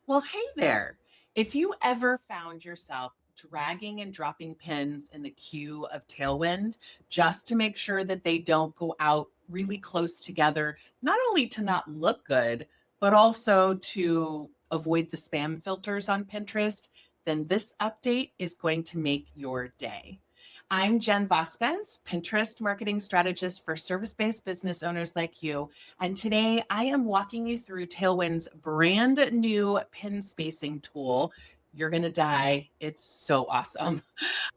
Well, hey there. If you ever found yourself dragging and dropping pins in the queue of Tailwind just to make sure that they don't go out really close together, not only to not look good, but also to avoid the spam filters on Pinterest, then this update is going to make your day. I'm Jen Vasquez, Pinterest marketing strategist for service based business owners like you. And today I am walking you through Tailwind's brand new pin spacing tool. You're going to die. It's so awesome.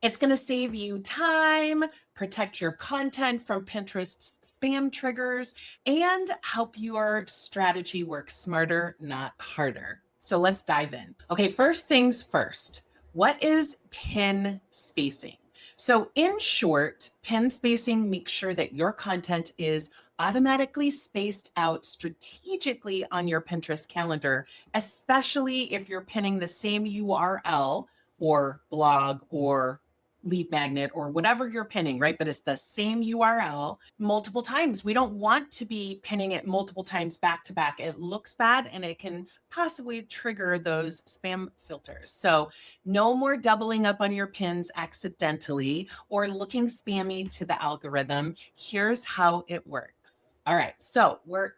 It's going to save you time, protect your content from Pinterest's spam triggers, and help your strategy work smarter, not harder. So let's dive in. Okay, first things first. What is pin spacing? So, in short, pin spacing makes sure that your content is automatically spaced out strategically on your Pinterest calendar, especially if you're pinning the same URL or blog or lead magnet or whatever you're pinning, right? But it's the same URL multiple times. We don't want to be pinning it multiple times back to back. It looks bad and it can possibly trigger those spam filters. So, no more doubling up on your pins accidentally or looking spammy to the algorithm. Here's how it works. All right, so we're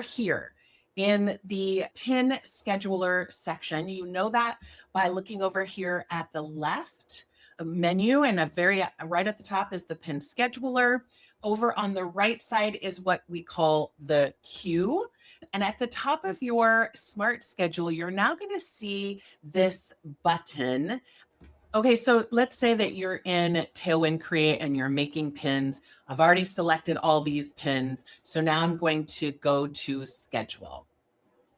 here in the pin scheduler section. You know that by looking over here at the left menu, and right at the top is the pin scheduler. Over on the right side is what we call the queue. And at the top of your smart schedule, you're now going to see this button. Okay, so let's say that you're in Tailwind Create and you're making pins. I've already selected all these pins. So now I'm going to go to schedule.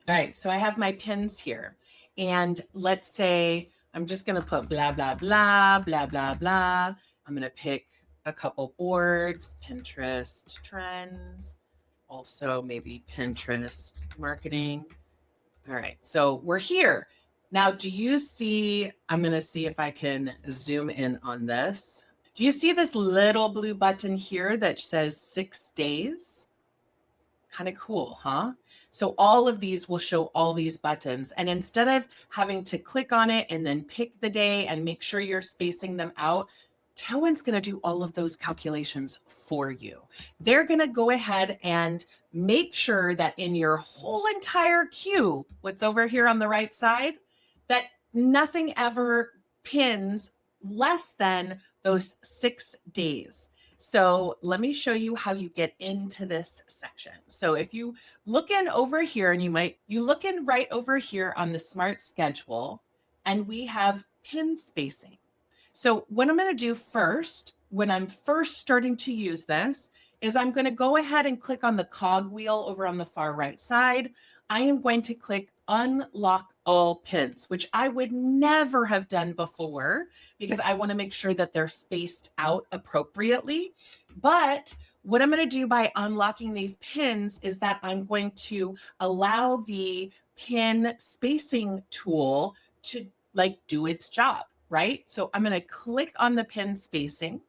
All right, so I have my pins here. And let's say I'm just going to put blah, blah, blah, blah, blah, blah. I'm going to pick a couple boards, Pinterest trends, also maybe Pinterest marketing. All right, so we're here. Now, do you see? I'm going to see if I can zoom in on this. Do you see this little blue button here that says 6 days? Kind of cool, huh? So all of these will show all these buttons. And instead of having to click on it and then pick the day and make sure you're spacing them out, Tailwind's going to do all of those calculations for you. They're going to go ahead and make sure that in your whole entire queue, what's over here on the right side, that nothing ever pins less than those 6 days. So let me show you how you get into this section. So if you look in over here, and you look in right over here on the smart schedule, and we have pin spacing. So what I'm going to do first, when I'm first starting to use this, is I'm going to go ahead and click on the cog wheel over on the far right side. I am going to click unlock all pins, which I would never have done before because I want to make sure that they're spaced out appropriately. But what I'm going to do by unlocking these pins is that I'm going to allow the pin spacing tool to do its job, right? So I'm going to click on the pin spacing.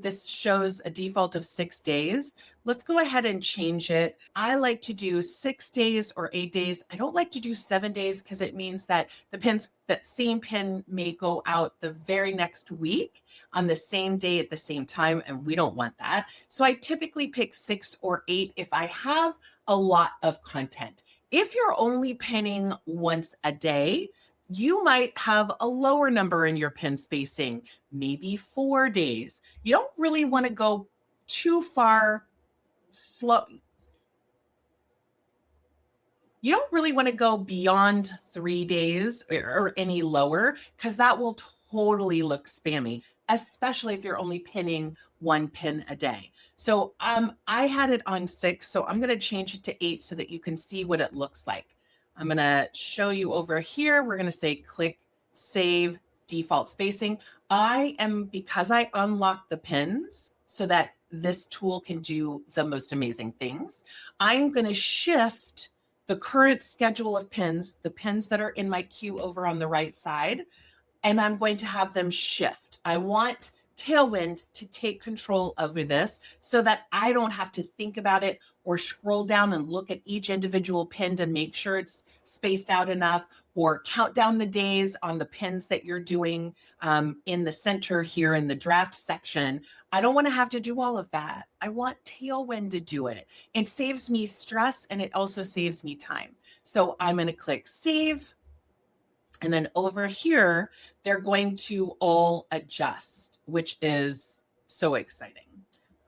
This shows a default of 6 days. Let's go ahead and change it. I like to do 6 days or 8 days. I don't like to do 7 days because it means that that same pin may go out the very next week on the same day at the same time, and we don't want that. So I typically pick 6 or 8 if I have a lot of content. If you're only pinning once a day, you might have a lower number in your pin spacing, maybe 4 days. You don't really want to go too far slow. You don't really want to go beyond 3 days or any lower because that will totally look spammy, especially if you're only pinning one pin a day. So I had it on 6, so I'm going to change it to 8 so that you can see what it looks like. I'm going to show you over here. We're going to say click save default spacing. Because I unlocked the pins so that this tool can do the most amazing things, I'm going to shift the current schedule of pins, the pins that are in my queue over on the right side, and I'm going to have them shift. I want Tailwind to take control over this so that I don't have to think about it or scroll down and look at each individual pin to make sure it's spaced out enough, or count down the days on the pins that you're doing in the center here in the draft section. I don't want to have to do all of that. I want Tailwind to do it. It saves me stress and it also saves me time. So I'm going to click save. And then over here, they're going to all adjust, which is so exciting.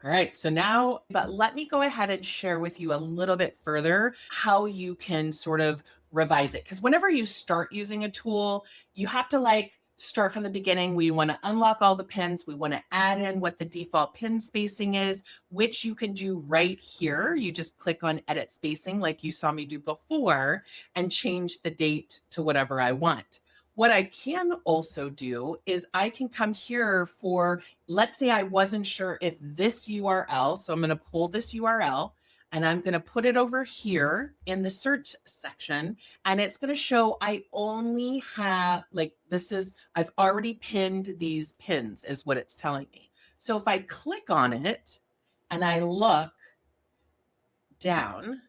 All right, so now, but let me go ahead and share with you a little bit further how you can sort of revise it. Because whenever you start using a tool, you have to like start from the beginning. We want to unlock all the pins. We want to add in what the default pin spacing is, which you can do right here. You just click on edit spacing like you saw me do before and change the date to whatever I want. What I can also do is I can come here for, let's say I wasn't sure if this URL, so I'm going to pull this URL and I'm going to put it over here in the search section, and it's going to show I only have, like, this is, I've already pinned these pins is what it's telling me. So if I click on it and I look down,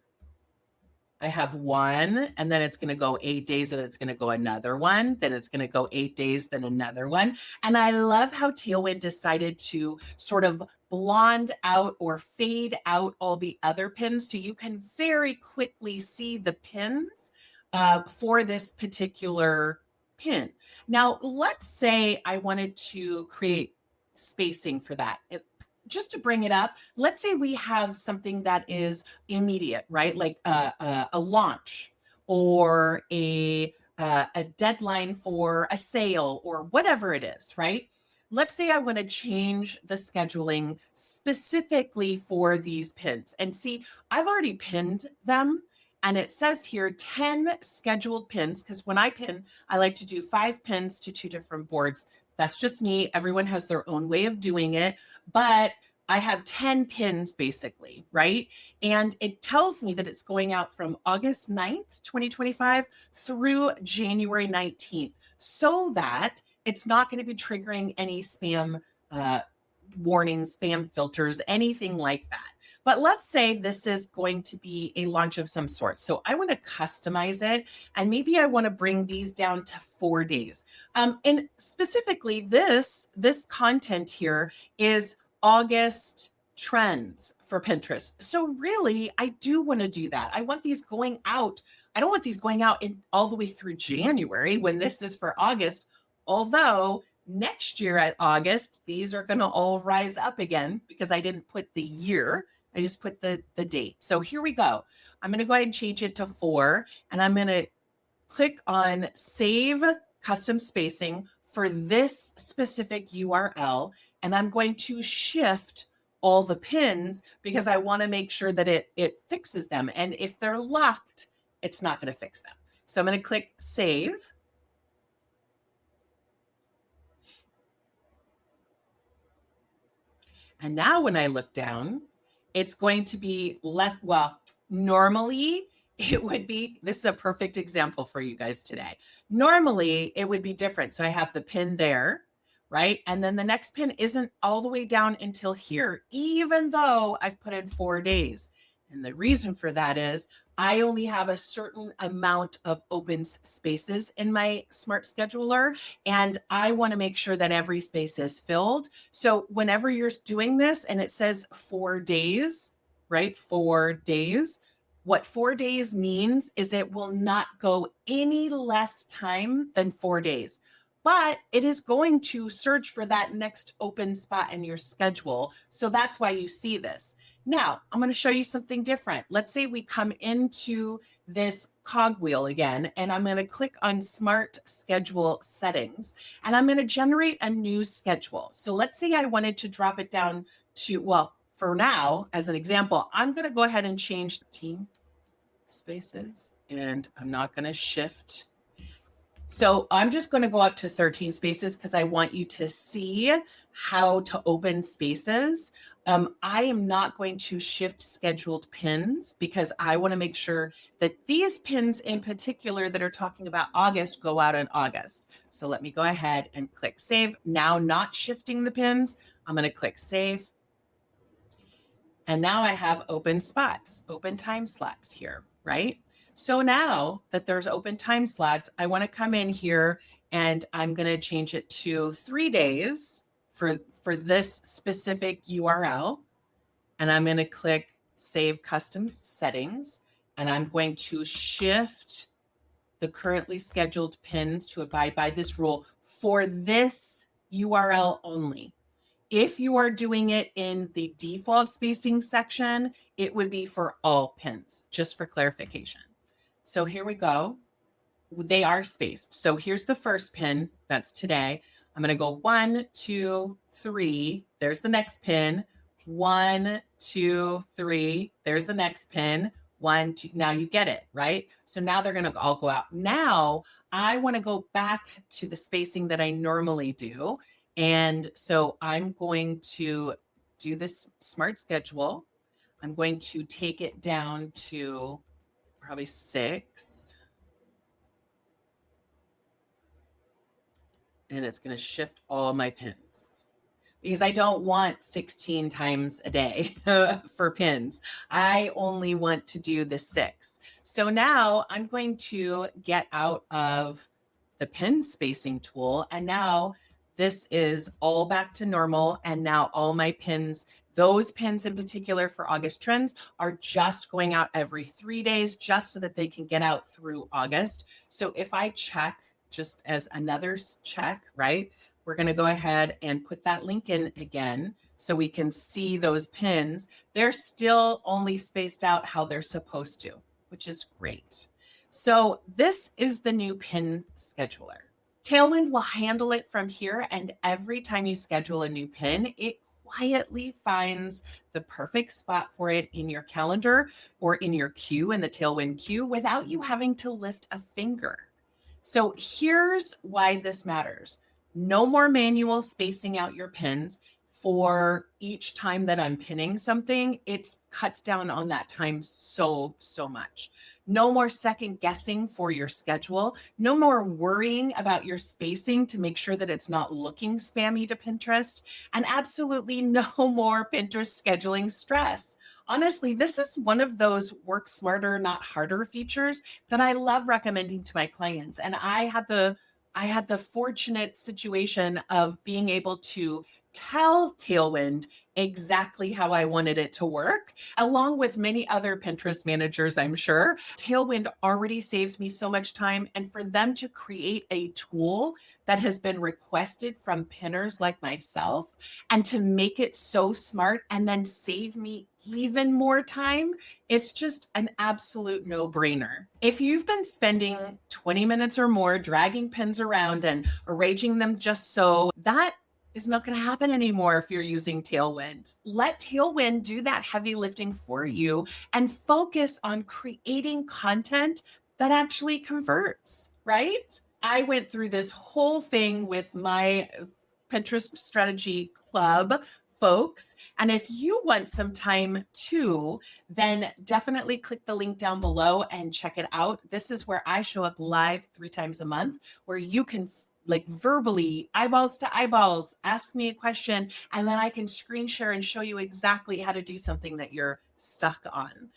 I have one, and then it's going to go 8 days, and it's going to go another one. Then it's going to go 8 days, then another one. And I love how Tailwind decided to sort of blonde out or fade out all the other pins so you can very quickly see the pins for this particular pin. Now, let's say I wanted to create spacing for that. Just to bring it up, let's say we have something that is immediate, right? Like a launch or a deadline for a sale or whatever it is, right? Let's say I want to change the scheduling specifically for these pins. And see, I've already pinned them. And it says here 10 scheduled pins, because when I pin, I like to do 5 pins to 2 different boards. That's just me. Everyone has their own way of doing it, but I have 10 pins basically, right? And it tells me that it's going out from August 9th, 2025 through January 19th, so that it's not going to be triggering any spam warnings, spam filters, anything like that. But let's say this is going to be a launch of some sort. So I want to customize it, and maybe I want to bring these down to 4 days. And specifically, this content here is August trends for Pinterest. So really, I do want to do that. I want these going out. I don't want these going out in all the way through January when this is for August. Although next year at August, these are going to all rise up again because I didn't put the year. I just put the date. So here we go. I'm going to go ahead and change it to 4, and I'm going to click on Save Custom Spacing for this specific URL, and I'm going to shift all the pins because I want to make sure that it fixes them. And if they're locked, it's not going to fix them. So I'm going to click Save. And now when I look down, it's going to be less, well, normally it would be, this is a perfect example for you guys today. Normally it would be different. So I have the pin there, right? And then the next pin isn't all the way down until here, even though I've put in 4 days. And the reason for that is I only have a certain amount of open spaces in my smart scheduler, and I want to make sure that every space is filled. So whenever you're doing this and it says 4 days, right? 4 days. What 4 days means is it will not go any less time than 4 days, but it is going to search for that next open spot in your schedule. So that's why you see this. Now, I'm going to show you something different. Let's say we come into this cogwheel again, and I'm going to click on Smart Schedule Settings, and I'm going to generate a new schedule. So let's say I wanted to drop it down to, well, for now, as an example, I'm going to go ahead and change team spaces, and I'm not going to shift. So I'm just going to go up to 13 spaces because I want you to see how to open spaces. I am not going to shift scheduled pins because I want to make sure that these pins in particular that are talking about August go out in August. So let me go ahead and click save. Now not shifting the pins, I'm going to click save. And now I have open spots, open time slots here, right? So now that there's open time slots, I want to come in here and I'm going to change it to 3 days for this specific URL. And I'm going to click Save Custom Settings. And I'm going to shift the currently scheduled pins to abide by this rule for this URL only. If you are doing it in the default spacing section, it would be for all pins, just for clarification. So here we go. They are spaced. So here's the first pin. That's today. I'm going to go 1, 2, 3. There's the next pin. 1, 2, 3. There's the next pin. 1, 2. Now you get it, right? So now they're going to all go out. Now I want to go back to the spacing that I normally do. And so I'm going to do this smart schedule. I'm going to take it down to probably 6. And it's going to shift all my pins because I don't want 16 times a day for pins. I only want to do the 6. So now I'm going to get out of the pin spacing tool. And now this is all back to normal. And now all my pins, those pins in particular for August trends, are just going out every 3 days, just so that they can get out through August. So if I check, just as another check, right? We're going to go ahead and put that link in again so we can see those pins. They're still only spaced out how they're supposed to, which is great. So this is the new pin scheduler. Tailwind will handle it from here, and every time you schedule a new pin, it quietly finds the perfect spot for it in your calendar or in your queue, in the Tailwind queue, without you having to lift a finger. So here's why this matters. No more manual spacing out your pins for each time that I'm pinning something. It cuts down on that time so much. No more second guessing for your schedule. No more worrying about your spacing to make sure that it's not looking spammy to Pinterest. And absolutely no more Pinterest scheduling stress. Honestly, this is one of those work smarter, not harder features that I love recommending to my clients. And I had the fortunate situation of being able to tell Tailwind exactly how I wanted it to work, along with many other Pinterest managers, I'm sure. Tailwind already saves me so much time. And for them to create a tool that has been requested from pinners like myself and to make it so smart and then save me even more time, it's just an absolute no-brainer. If you've been spending 20 minutes or more dragging pins around and arranging them just so, that is not going to happen anymore if you're using Tailwind. Let Tailwind do that heavy lifting for you and focus on creating content that actually converts, right? I went through this whole thing with my Pinterest Strategy Club folks. And if you want some time too, then definitely click the link down below and check it out. This is where I show up live 3 times a month, where you can like verbally, eyeballs to eyeballs, ask me a question, and then I can screen share and show you exactly how to do something that you're stuck on.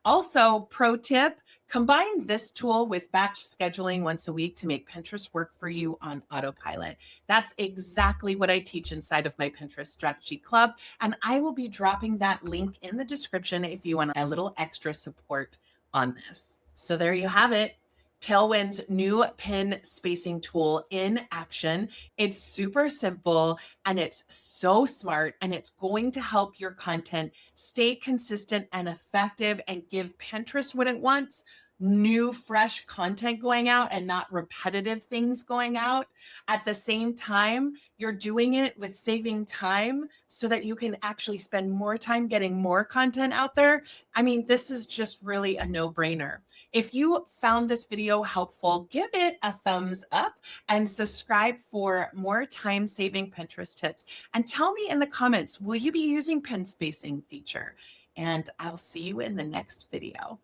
Also, pro tip, combine this tool with batch scheduling once a week to make Pinterest work for you on autopilot. That's exactly what I teach inside of my Pinterest Strategy Club, and I will be dropping that link in the description if you want a little extra support on this. So there you have it. Tailwind's new pin spacing tool in action. It's super simple and it's so smart, and it's going to help your content stay consistent and effective and give Pinterest what it wants: new, fresh content going out and not repetitive things going out. At the same time, you're doing it with saving time so that you can actually spend more time getting more content out there. I mean, this is just really a no-brainer. If you found this video helpful, give it a thumbs up and subscribe for more time-saving Pinterest tips. And tell me in the comments, will you be using pin spacing feature? And I'll see you in the next video.